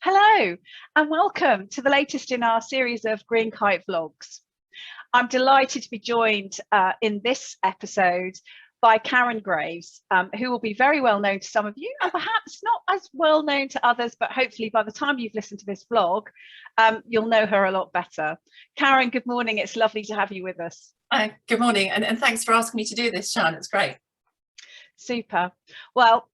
Hello and welcome to the latest in our series of GreenKite Vlogs. I'm delighted to be joined in this episode by Karen Graves, who will be very well known to some of you and perhaps not as well known to others, but hopefully by the time you've listened to this vlog, you'll know her a lot better. Karen, good morning. It's lovely to have you with us. Good morning, and thanks for asking me to do this, Shan. It's great. Super. Well,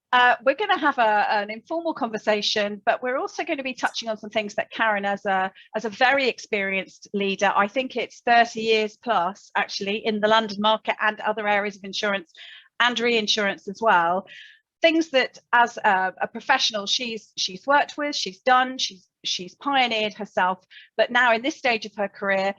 we're going to have an informal conversation, but we're also going to be touching on some things that Karen, as a very experienced leader, I think it's 30 years plus actually in the London market and other areas of insurance and reinsurance as well. Things that as a professional she's worked with, she's done, she's pioneered herself, but now in this stage of her career,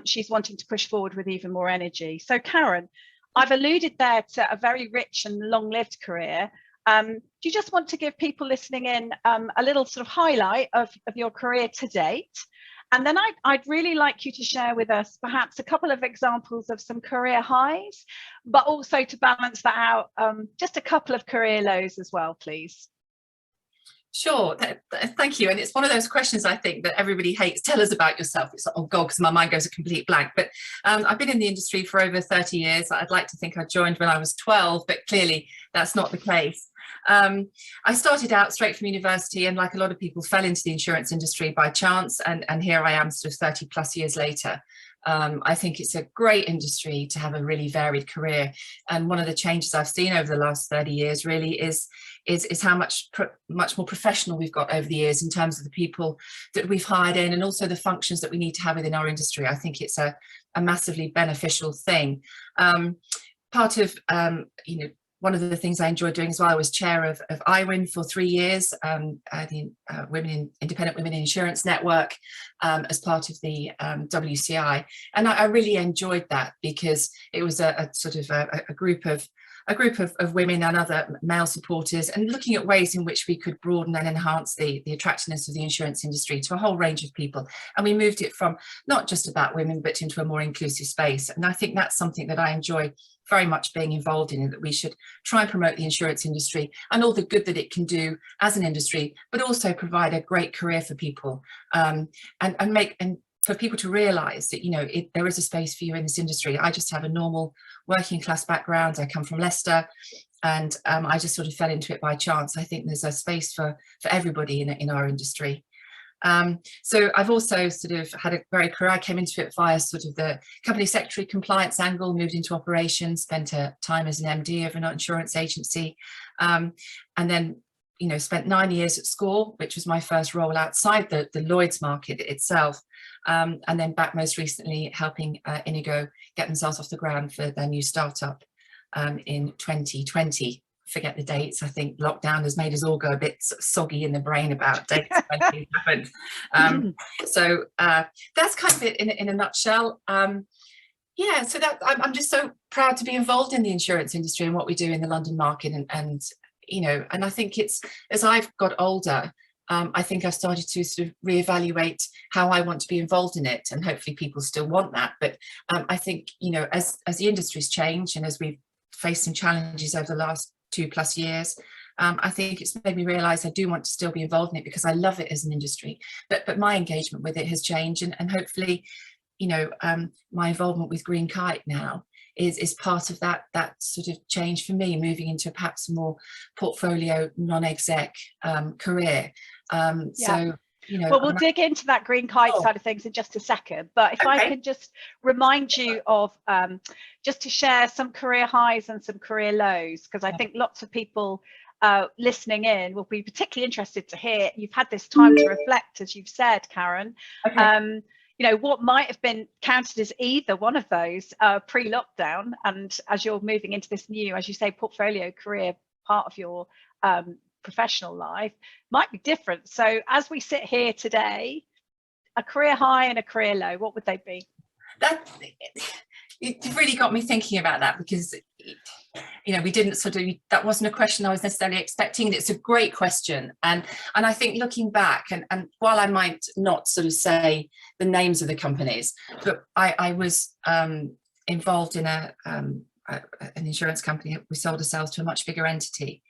she's wanting to push forward with even more energy. So Karen, I've alluded there to a very rich and long-lived career. Do you just want to give people listening in a little sort of highlight of your career to date? And then I'd really like you to share with us perhaps a couple of examples of some career highs, but also to balance that out, just a couple of career lows as well, please. Sure, thank you. And it's one of those questions I think that everybody hates. Tell us about yourself. It's like, oh God, because my mind goes a complete blank. But I've been in the industry for over 30 years. I'd like to think I joined when I was 12, but clearly that's not the case. I started out straight from university and, like a lot of people, fell into the insurance industry by chance. And here I am sort of 30 plus years later. I think it's a great industry to have a really varied career. And one of the changes I've seen over the last 30 years really is how much more professional we've got over the years in terms of the people that we've hired in and also the functions that we need to have within our industry. I think it's a massively beneficial thing. Part of, one of the things I enjoyed doing as well, I was chair of IWIN for 3 years, the Independent Women in Insurance Network, as part of the WCI. And I really enjoyed that because it was a sort of a group of women and other male supporters, and looking at ways in which we could broaden and enhance the attractiveness of the insurance industry to a whole range of people. And we moved it from not just about women, but into a more inclusive space. And I think that's something that I enjoy very much being involved in, and that we should try and promote the insurance industry and all the good that it can do as an industry, but also provide a great career for people, and for people to realise that there is a space for you in this industry. I just have a normal working class background. I come from Leicester, and I just sort of fell into it by chance. I think there's a space for everybody in our industry. So I've also sort of had a very career. I came into it via sort of the company secretary compliance angle, moved into operations, spent a time as an MD of an insurance agency, and then spent 9 years at SCOR, which was my first role outside the Lloyd's market itself, and then back most recently helping Inigo get themselves off the ground for their new startup in 2020. Forget the dates. I think lockdown has made us all go a bit soggy in the brain about dates when things happened. So that's kind of it in a nutshell. Yeah, so that I'm just so proud to be involved in the insurance industry and what we do in the London market, and I think it's, as I've got older, I think I've started to sort of reevaluate how I want to be involved in it, and hopefully people still want that. But I think, as the industry's changed and as we've faced some challenges over the last 2+ years, I think it's made me realise I do want to still be involved in it because I love it as an industry. But my engagement with it has changed, and hopefully, my involvement with GreenKite now is part of that sort of change for me, moving into perhaps a more portfolio non-exec career. So well, we'll dig into that GreenKite side of things in just a second, but if I can just remind you of just to share some career highs and some career lows, because I think lots of people listening in will be particularly interested to hear you've had this time to reflect, as you've said, Karen. What might have been counted as either one of those pre-lockdown, and as you're moving into this new, as you say, portfolio career part of your professional life might be different. So as we sit here today, a career high and a career low, what would they be? It really got me thinking about that, because we didn't that wasn't a question I was necessarily expecting. It's a great question, and I think looking back, and while I might not sort of say the names of the companies, but I was involved in an insurance company. We sold ourselves to a much bigger entity,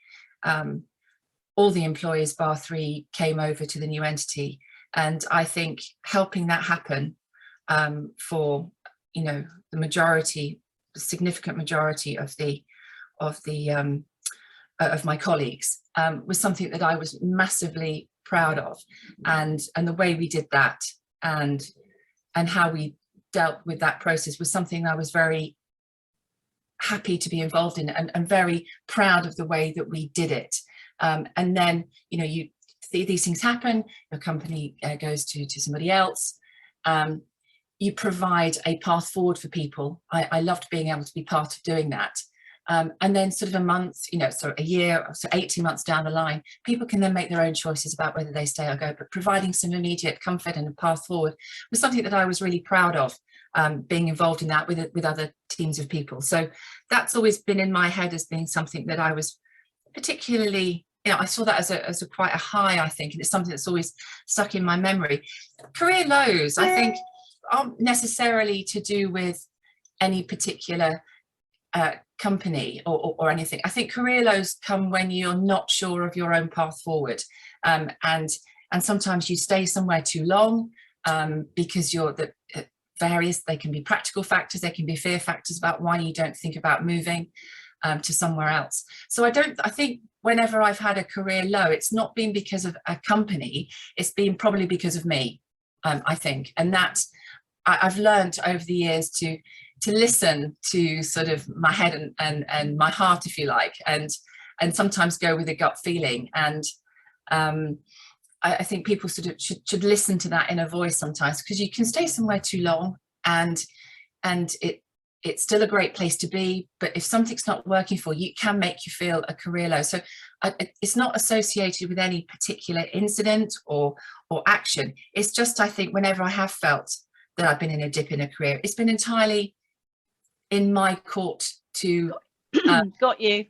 all the employees bar 3 came over to the new entity. And I think helping that happen for, you know, the majority, the significant majority of my colleagues was something that I was massively proud of, and the way we did that and how we dealt with that process was something I was very happy to be involved in, and very proud of the way that we did it. And then, you know, these things happen, your company goes to somebody else, you provide a path forward for people. I loved being able to be part of doing that. And then sort of a month, you know, so a year, so 18 months down the line, people can then make their own choices about whether they stay or go, but providing some immediate comfort and a path forward was something that I was really proud of, being involved in that with other teams of people. So that's always been in my head as being something that I was particularly, you know, I saw that as a quite a high, I think, and it's something that's always stuck in my memory. Career lows, I think, aren't necessarily to do with any particular company or anything. I think career lows come when you're not sure of your own path forward, and sometimes you stay somewhere too long because you're various. They can be practical factors, they can be fear factors about why you don't think about moving to somewhere else. So I think whenever I've had a career low, it's not been because of a company, it's been probably because of me, I think. And that I've learned over the years to listen to sort of my head and my heart, if you like, and sometimes go with a gut feeling. And I think people sort of should listen to that inner voice sometimes, because you can stay somewhere too long and it's still a great place to be, but if something's not working for you, it can make you feel a career low. So it's not associated with any particular incident or action. It's just, I think, whenever I have felt that I've been in a dip in a career, it's been entirely in my court to got you.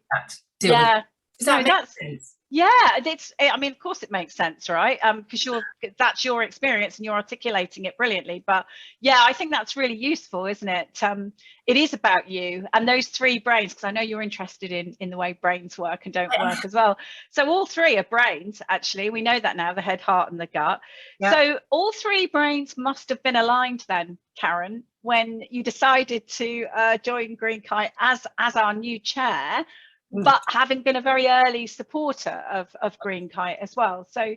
Deal with. Does that make sense? Yeah, I mean, of course it makes sense, right? Because that's your experience and you're articulating it brilliantly. But yeah, I think that's really useful, isn't it? It is about you and those 3 brains, because I know you're interested in the way brains work and don't work as well. So all 3 are brains, actually. We know that now, the head, heart and the gut. Yeah. So all 3 brains must have been aligned then, Karen, when you decided to join GreenKite as our new chair, but having been a very early supporter of GreenKite as well. So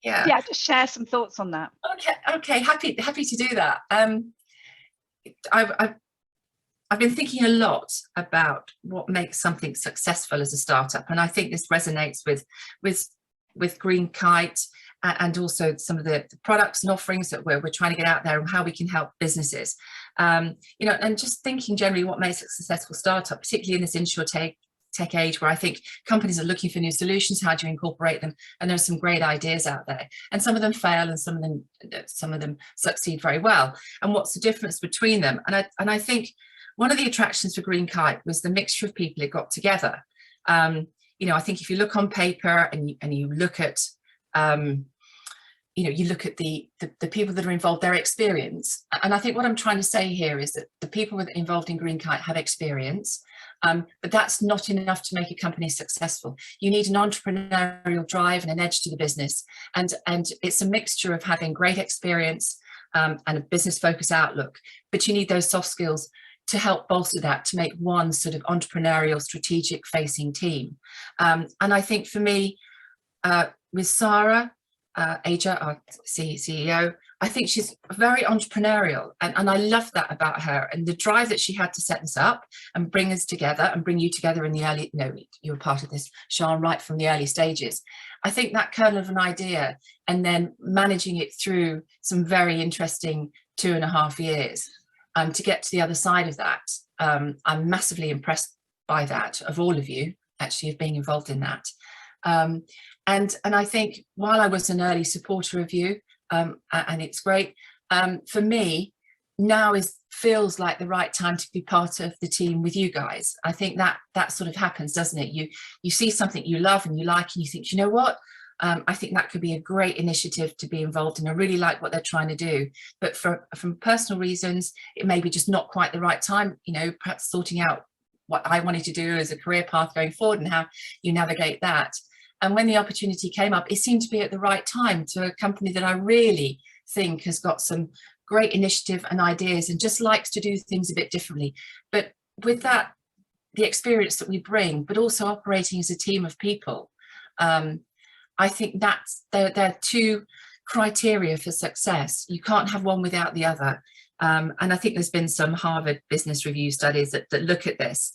yeah, just share some thoughts on that. Okay, happy to do that. I've been thinking a lot about what makes something successful as a startup, and I think this resonates with GreenKite and also some of the products and offerings that we're trying to get out there and how we can help businesses. You know, and just thinking generally what makes a successful startup, particularly in this insurtech age where I think companies are looking for new solutions. How do you incorporate them? And there's some great ideas out there, and some of them fail and some of them succeed very well. And what's the difference between them? And I think one of the attractions for GreenKite was the mixture of people it got together. You know, I think if you look on paper and you look at you know, you look at the people that are involved, their experience. And I think what I'm trying to say here is that the people involved in GreenKite have experience, but that's not enough to make a company successful. You need an entrepreneurial drive and an edge to the business. And it's a mixture of having great experience and a business focused outlook, but you need those soft skills to help bolster that, to make one sort of entrepreneurial, strategic facing team. And I think for me, with Sarah, Aja, our CEO, I think she's very entrepreneurial, and I love that about her, and the drive that she had to set this up and bring us together and bring you together in the early, you know, you were part of this, Sean, right from the early stages. I think that kernel of an idea and then managing it through some very interesting 2.5 years to get to the other side of that. I'm massively impressed by that, of all of you, actually, of being involved in that. And I think while I was an early supporter of you, and it's great, for me, now feels like the right time to be part of the team with you guys. I think that sort of happens, doesn't it? You see something you love and you like, and you think, you know what? I think that could be a great initiative to be involved in. I really like what they're trying to do, but from personal reasons, it may be just not quite the right time, you know, perhaps sorting out what I wanted to do as a career path going forward and how you navigate that. And when the opportunity came up, it seemed to be at the right time to a company that I really think has got some great initiative and ideas and just likes to do things a bit differently. But with that, the experience that we bring, but also operating as a team of people, I think that's there are two criteria for success. You can't have one without the other. And I think there's been some Harvard Business Review studies that look at this,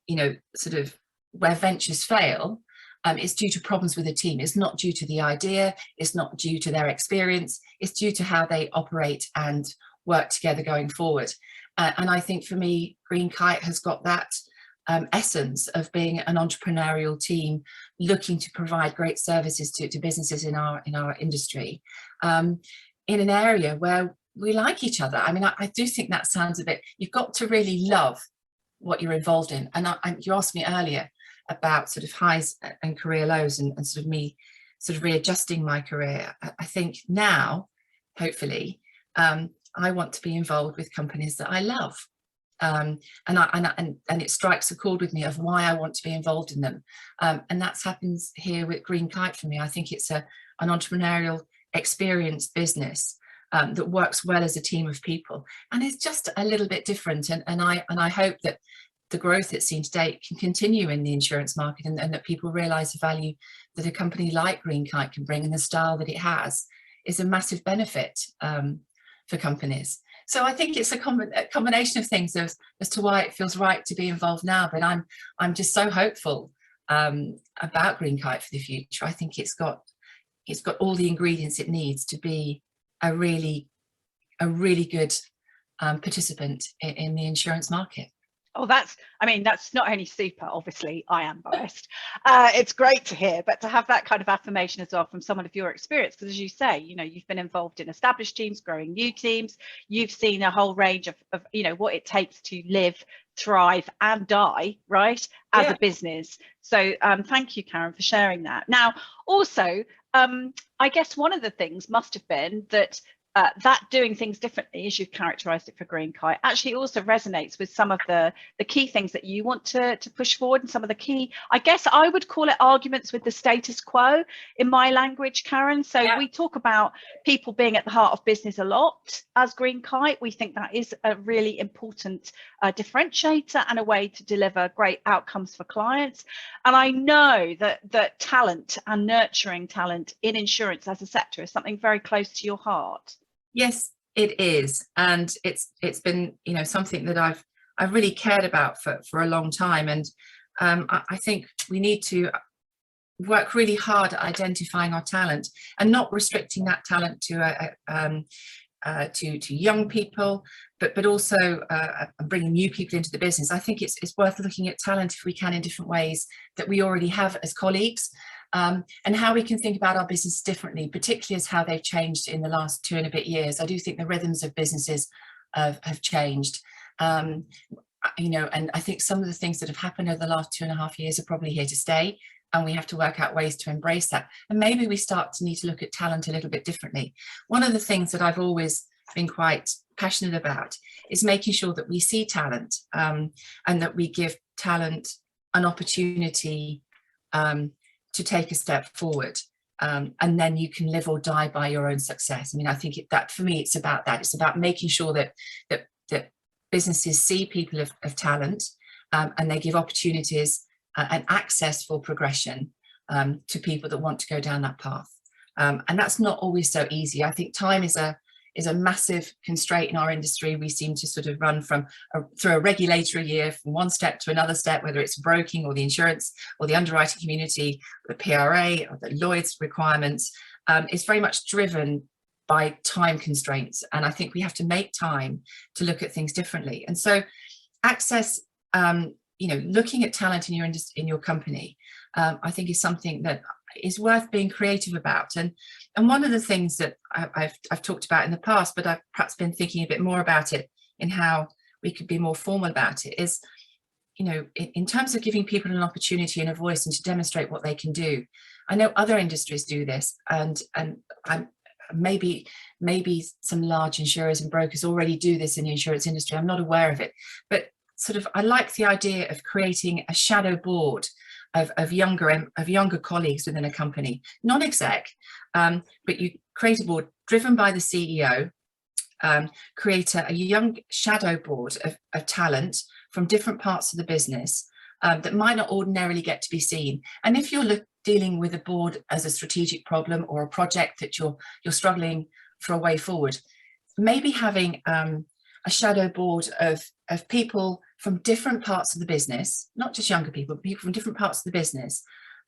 you know, sort of where ventures fail, it's due to problems with the team. It's not due to the idea. It's not due to their experience. It's due to how they operate and work together going forward. And I think for me, GreenKite has got that essence of being an entrepreneurial team looking to provide great services to businesses in our industry, in an area where we like each other. I mean, I do think that sounds a bit, you've got to really love what you're involved in. And you asked me earlier about sort of highs and career lows and sort of me sort of readjusting my career. I think now, hopefully, I want to be involved with companies that I love. And it strikes a chord with me of why I want to be involved in them. And that happens here with GreenKite for me. I think it's an entrepreneurial, experienced business that works well as a team of people, and it's just a little bit different. And I hope that the growth it's seen to date can continue in the insurance market, and that people realise the value that a company like GreenKite can bring, and the style that it has is a massive benefit for companies. So I think it's a combination of things as to why it feels right to be involved now. But I'm just so hopeful about GreenKite for the future. I think it's got all the ingredients it needs to be a really good participant in the insurance market. Oh, that's not only super, obviously I am biased. It's great to hear, but to have that kind of affirmation as well from someone of your experience, because as you say, you know, you've been involved in established teams, growing new teams, you've seen a whole range of you know, what it takes to live, thrive and die, right, as a business. So thank you, Karen, for sharing that. Now, also, I guess one of the things must have been that that doing things differently, as you've characterized it for GreenKite, actually also resonates with some of the key things that you want to push forward, and some of the key, I guess I would call it, arguments with the status quo in my language, Karen. So we talk about people being at the heart of business a lot as GreenKite. We think that is a really important differentiator and a way to deliver great outcomes for clients. And I know that talent and nurturing talent in insurance as a sector is something very close to your heart. Yes, it is, and it's been, you know, something that I've really cared about for a long time, and I think we need to work really hard at identifying our talent and not restricting that talent to young people, but also bringing new people into the business. I think it's worth looking at talent, if we can, in different ways that we already have as colleagues. And how we can think about our business differently, particularly as how they've changed in the last 2 and a bit years. I do think the rhythms of businesses have changed, you know, and I think some of the things that have happened over the last 2.5 years are probably here to stay, and we have to work out ways to embrace that. And maybe we start to need to look at talent a little bit differently. One of the things that I've always been quite passionate about is making sure that we see talent, and that we give talent an opportunity to take a step forward, and then you can live or die by your own success. I mean, I think that for me, it's about that. It's about making sure that businesses see people of talent, and they give opportunities and access for progression to people that want to go down that path. And that's not always so easy. I think time is a massive constraint in our industry. We seem to sort of run through a regulatory year from one step to another step, whether it's broking or the insurance or the underwriting community, the PRA or the Lloyd's requirements. It's very much driven by time constraints. And I think we have to make time to look at things differently. And so access, you know, looking at talent in your company, I think is something that is worth being creative about. And one of the things that I've talked about in the past, but I've perhaps been thinking a bit more about it in how we could be more formal about it, is, you know, in terms of giving people an opportunity and a voice and to demonstrate what they can do. I know other industries do this, and maybe some large insurers and brokers already do this in the insurance industry. I'm not aware of it, but sort of I like the idea of creating a shadow board of younger colleagues within a company, non-exec, but you create a board driven by the CEO, create a young shadow board of talent from different parts of the business that might not ordinarily get to be seen. And if you're dealing with a board as a strategic problem or a project that you're struggling for a way forward, maybe having a shadow board of people from different parts of the business, not just younger people, but people from different parts of the business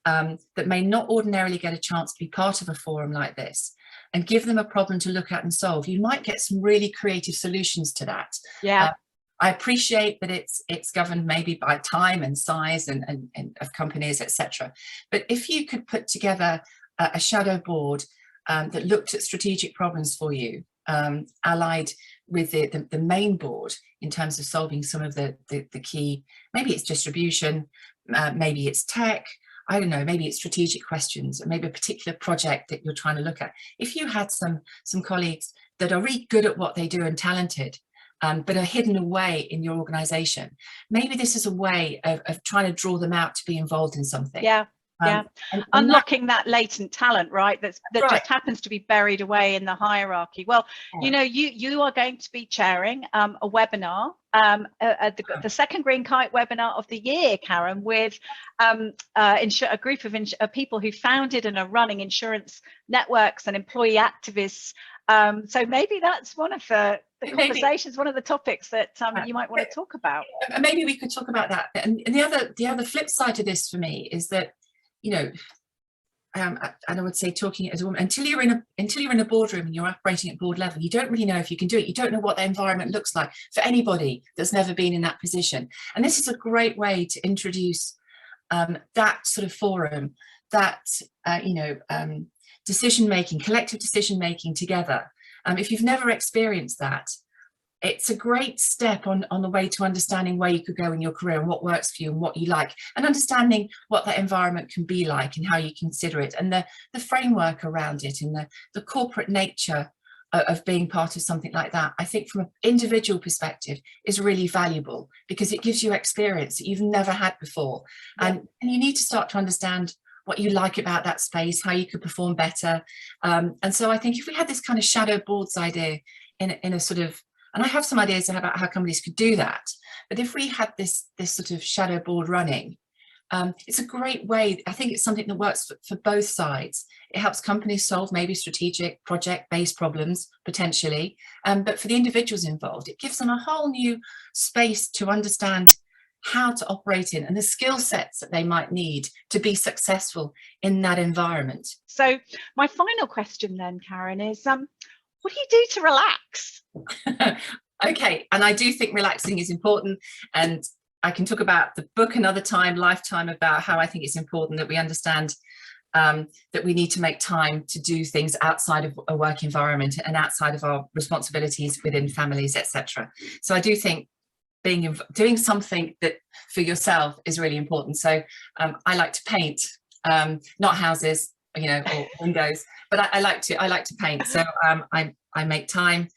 that may not ordinarily get a chance to be part of a forum like this, and give them a problem to look at and solve. You might get some really creative solutions to that. Yeah. I appreciate that it's governed maybe by time and size and of companies, etc. But if you could put together a shadow board that looked at strategic problems for you, allied with the main board in terms of solving some of the key, maybe it's distribution, maybe it's tech, I don't know, maybe it's strategic questions, or maybe a particular project that you're trying to look at. If you had some colleagues that are really good at what they do and talented, but are hidden away in your organization, maybe this is a way of trying to draw them out to be involved in something. Yeah. Yeah, and unlocking that latent talent, right? That right. just happens to be buried away in the hierarchy. Well, you know, you are going to be chairing a webinar, the second GreenKite webinar of the year, Karen, with a group of people who founded and are running insurance networks and employee activists. So maybe that's one of the conversations, one of the topics that you might want to talk about. Maybe we could talk about that. And the other flip side to this for me is that, you know, and I would say, talking as a woman, until you're in a boardroom and you're operating at board level, you don't really know if you can do it. You don't know what the environment looks like for anybody that's never been in that position. And this is a great way to introduce that sort of forum, that decision making, collective decision making together. If you've never experienced that, it's a great step on the way to understanding where you could go in your career and what works for you and what you like, and understanding what that environment can be like and how you consider it, and the framework around it, and the corporate nature of being part of something like that. I think from an individual perspective is really valuable, because it gives you experience that you've never had before. Yeah. And you need to start to understand what you like about that space, how you could perform better. And so I think if we had this kind of shadow boards idea in a sort of, and I have some ideas about how companies could do that, but if we had this sort of shadow board running, it's a great way. I think it's something that works for both sides. It helps companies solve maybe strategic project-based problems potentially, but for the individuals involved, it gives them a whole new space to understand how to operate in and the skill sets that they might need to be successful in that environment. So my final question then, Karen, is what do you do to relax? Okay, and I do think relaxing is important, and I can talk about the book another time, lifetime, about how I think it's important that we understand that we need to make time to do things outside of a work environment and outside of our responsibilities within families, etc. So I do think doing something that for yourself is really important. So I like to paint, not houses, you know, or windows, but I like to paint. So I make time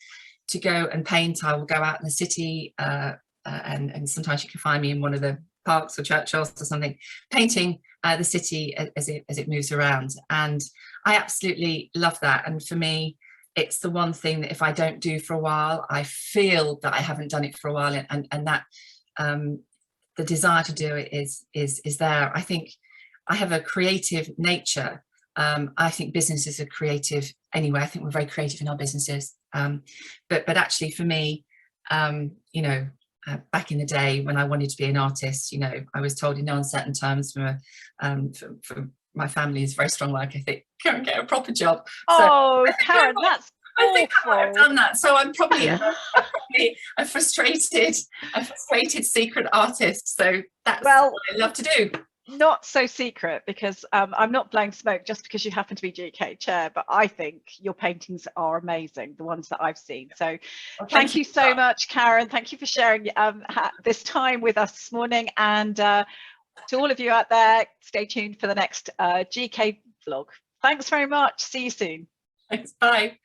to go and paint. I will go out in the city, and sometimes you can find me in one of the parks or churches or something, painting the city as it moves around. And I absolutely love that. And for me, it's the one thing that if I don't do for a while, I feel that I haven't done it for a while, and that the desire to do it is there. I think I have a creative nature. I think businesses are creative anyway. I think we're very creative in our businesses. But actually for me, you know, back in the day when I wanted to be an artist, you know, I was told in no uncertain terms from my family is very strong work ethic, go and get a proper job. Oh, so, Karen, that's I think I might have done that. So I'm probably a frustrated secret artist. So that's what I love to do. Not so secret, because I'm not blowing smoke just because you happen to be GK chair, but I think your paintings are amazing, the ones that I've seen. So thank you so much, Karen. Thank you for sharing this time with us this morning. And to all of you out there, stay tuned for the next GK vlog. Thanks very much. See you soon. Thanks. Bye.